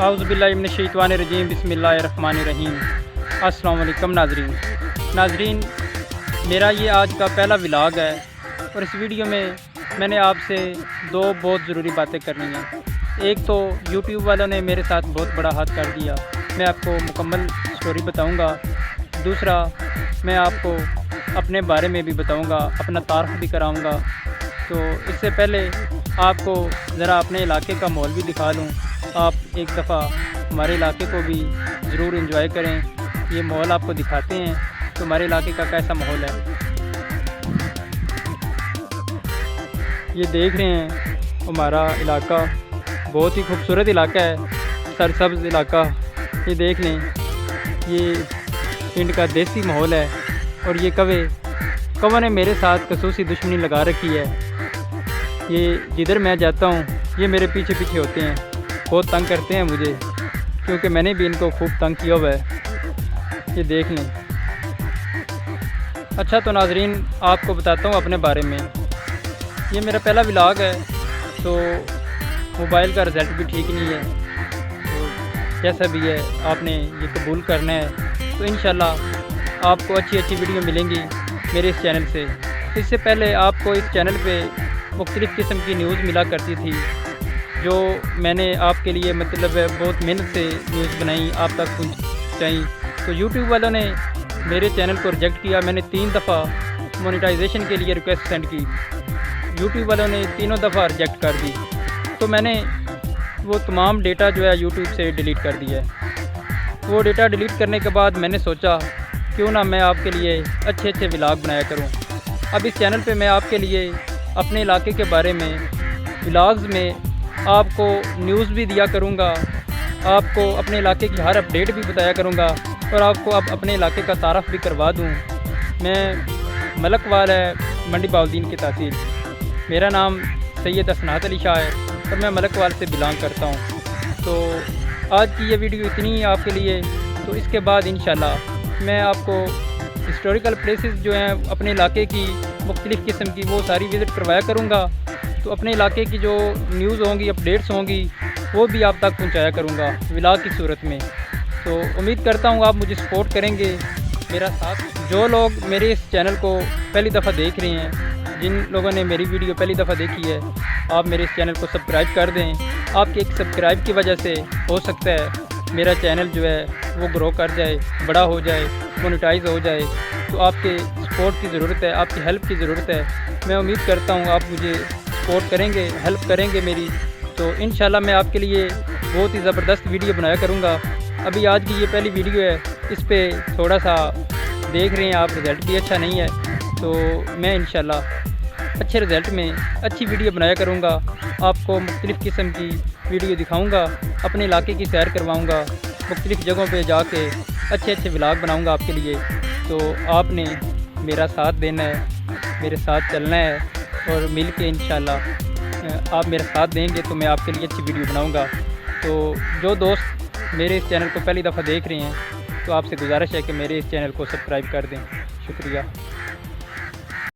औज़ुबिल्लाहि मिनश्शैतानिर्रजीम बिस्मिल्लाहिर्रहमानिर्रहीम। अस्सलाम वालेकुम नाज़रीन, मेरा ये आज का पहला व्लॉग है और इस वीडियो में मैंने आपसे दो बहुत ज़रूरी बातें करनी हैं। एक तो यूट्यूब वालों ने मेरे साथ बहुत बड़ा हाथ कर दिया, मैं आपको मुकम्मल स्टोरी बताऊंगा। दूसरा, मैं आपको अपने बारे में भी बताऊंगा, अपना तारफ़ भी कराऊंगा। तो इससे पहले आपको ज़रा अपने इलाके का माहौल भी दिखा लूँ। आप एक दफ़ा हमारे इलाके को भी ज़रूर एंजॉय करें। ये माहौल आपको दिखाते हैं तो हमारे इलाके का कैसा माहौल है। ये देख रहे हैं हमारा इलाका बहुत ही खूबसूरत इलाका है, सरसब्ज़ इलाका। ये देख लें, ये पिंड का देसी माहौल है और ये कौवा ने मेरे साथ खसूसी दुश्मनी लगा रखी है। ये जिधर मैं जाता हूँ ये मेरे पीछे पीछे होते हैं, बहुत तंग करते हैं मुझे, क्योंकि मैंने भी इनको खूब तंग किया हुआ है। ये देख लें। अच्छा तो नाज़रीन, आपको बताता हूँ अपने बारे में। ये मेरा पहला व्लॉग है, तो मोबाइल का रिज़ल्ट भी ठीक नहीं है, तो जैसा भी है आपने ये कबूल करना है। तो इंशाल्लाह आपको अच्छी अच्छी वीडियो मिलेंगी मेरे इस चैनल से। इससे पहले आपको इस चैनल पे मुख्तलिफ़ किस्म की न्यूज़ मिला करती थी, जो मैंने आपके लिए मतलब बहुत मेहनत से न्यूज़ बनाई, आप तक पहुँचाई। तो यूट्यूब वालों ने मेरे चैनल को रिजेक्ट किया। मैंने 3 दफ़ा मोनेटाइजेशन के लिए रिक्वेस्ट सेंड की, यूट्यूब वालों ने तीनों दफ़ा रिजेक्ट कर दी। तो मैंने वो तमाम डेटा जो है यूट्यूब से डिलीट कर दिया है। वो डेटा डिलीट करने के बाद मैंने सोचा क्यों ना मैं आपके लिए अच्छे अच्छे व्लॉग बनाया करूं। अब इस चैनल पे मैं आपके लिए अपने इलाके के बारे में व्लॉग्स में आपको न्यूज़ भी दिया करूंगा, आपको अपने इलाके की हर अपडेट भी बताया करूंगा और आपको अब अपने इलाके का तारफ़ भी करवा दूं। मैं मलकवाल है, मंडी बाउद्दीन की तहसील। मेरा नाम सैयद असनात अली शाह है और मैं मलकवाल से बिलोंग करता हूं। तो आज की ये वीडियो इतनी ही आपके लिए। तो इसके बाद इंशाल्लाह मैं आपको हिस्टोरिकल प्लेसेस जो हैं अपने इलाके की मुख्तलिफ़ किस्म की वो सारी विज़िट करवाया करूँगा। तो अपने इलाके की जो न्यूज़ होंगी, अपडेट्स होंगी, वो भी आप तक पहुंचाया करूंगा व्लॉग की सूरत में। तो उम्मीद करता हूं आप मुझे सपोर्ट करेंगे, मेरा साथ। जो लोग मेरे इस चैनल को पहली दफ़ा देख रहे हैं, जिन लोगों ने मेरी वीडियो पहली दफ़ा देखी है, आप मेरे इस चैनल को सब्सक्राइब कर दें। आपके एक सब्सक्राइब की वजह से हो सकता है मेरा चैनल जो है वो ग्रो कर जाए, बड़ा हो जाए, मोनेटाइज हो जाए। तो आपके सपोर्ट की ज़रूरत है, आपकी हेल्प की ज़रूरत है। मैं उम्मीद करता हूँ आप मुझे सपोर्ट करेंगे, हेल्प करेंगे मेरी। तो इंशाल्लाह मैं आपके लिए बहुत ही ज़बरदस्त वीडियो बनाया करूँगा। अभी आज की ये पहली वीडियो है, इस पे थोड़ा सा देख रहे हैं आप, रिज़ल्ट भी अच्छा नहीं है। तो मैं इंशाल्लाह अच्छे रिज़ल्ट में अच्छी वीडियो बनाया करूँगा, आपको मुख्तलिफ़ किस्म की वीडियो दिखाऊँगा, अपने इलाके की सैर करवाऊँगा, मुख्तलिफ़ जगहों पर जाके अच्छे अच्छे व्लॉग बनाऊँगा आपके लिए। तो आपने मेरा साथ देना है, मेरे साथ चलना है और मिल के इंशाल्लाह आप मेरा साथ देंगे तो मैं आपके लिए अच्छी वीडियो बनाऊंगा। तो जो दोस्त मेरे इस चैनल को पहली दफ़ा देख रहे हैं, तो आपसे गुजारिश है कि मेरे इस चैनल को सब्सक्राइब कर दें। शुक्रिया।